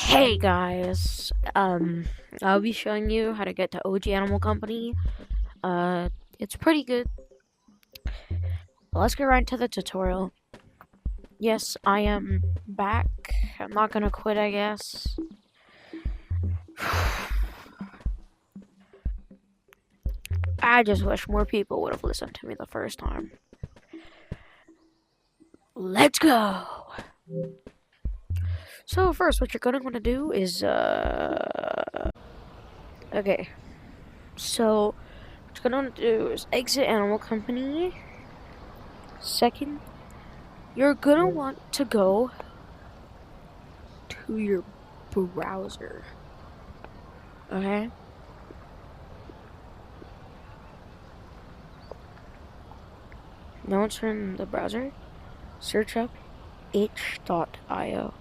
Hey guys, I'll be showing you how to get to OG Animal Company. It's pretty good. Let's get right into the tutorial. Yes, I am back. I'm not gonna quit, I guess. I just wish more people would have listened to me the first time. Let's go! So first, what you're gonna want to do is, okay. So, what you're gonna want to do is exit Animal Company. Second, you're gonna want to go to your browser. Okay? Now once you're in the browser, search up itch.io.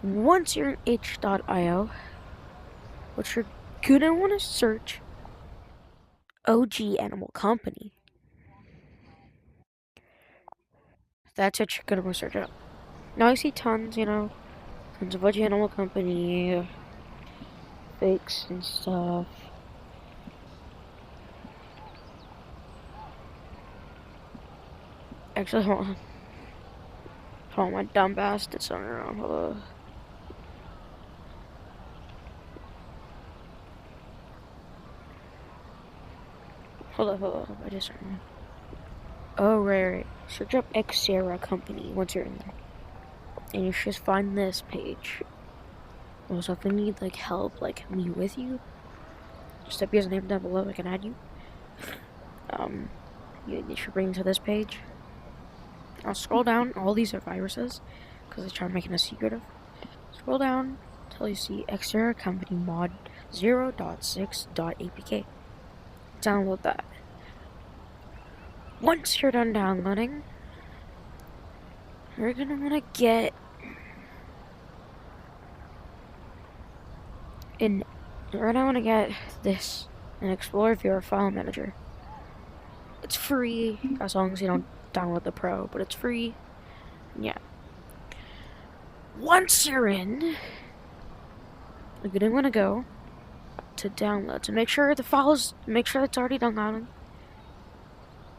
Once you're in itch.io, what you're gonna want to search OG Animal Company. That's what you're gonna want to search up. Now I see tons, tons of OG Animal Company fakes and stuff. Actually, hold on. Hold on, my dumb ass did something wrong. Hold on. Hold on. I did something wrong. Oh, right. Search up Xera Company once you're in there. And you should find this page. Also, if you need, help, me with you, just type your name down below, I can add you. You should bring to this page. I'll scroll down. All these are viruses, because I tried making a secret of. Scroll down until you see Xera Company mod 0.6.apk. Download that. Once you're done downloading, you're gonna wanna get this, an Explorer Viewer File Manager. It's free, as long as you don't download the Pro, but it's free. Yeah. Once you're in, you're gonna wanna go to downloads and make sure it's already downloading.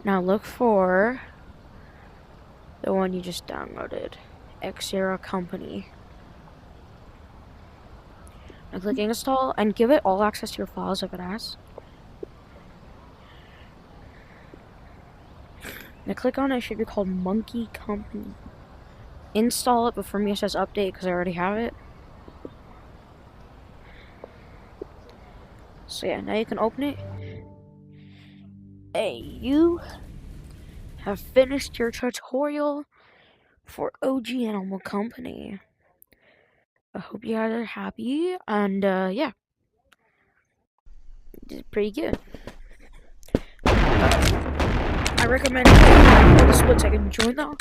Now look for the one you just downloaded, Xera Company. Now click install and give it all access to your files if it asks. Now click on it. It should be called Monkey Company. Install it, but for me it says update because I already have it. So yeah, now you can open it. Hey, you have finished your tutorial for OG Animal Company. I hope you guys are happy, and yeah, it's pretty good. I recommend the split second join though.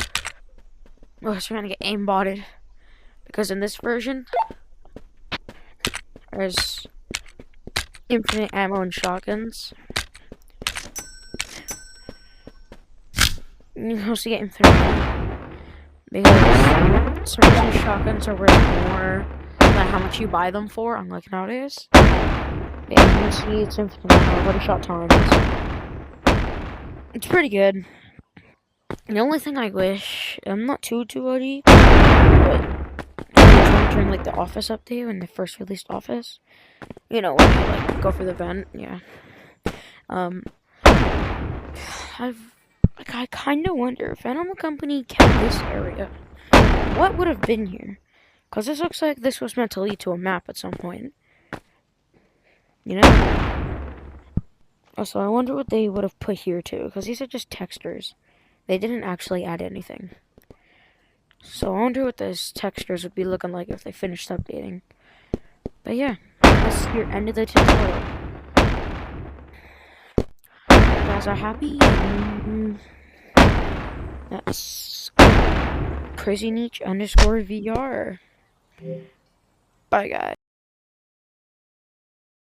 Oh, so you're gonna get aimbotted because in this version there's infinite ammo and shotguns. You also get infinite ammo because certain shotguns are worth more than how much you buy them for, unlike nowadays. Yeah, you can see it's infinite ammo. I've already shot tons. It's pretty good. The only thing I wish, I'm not too OD, but during the Office update when they first released Office, when you go for the vent, yeah. I kind of wonder if Animal Company kept this area, what would have been here? Because this looks like this was meant to lead to a map at some point. Also, I wonder what they would have put here too, because these are just textures. They didn't actually add anything. So I wonder what those textures would be looking like if they finished updating. But yeah, that's your end of the tutorial. You guys are happy? That's CrazyNeech_VR. Bye guys.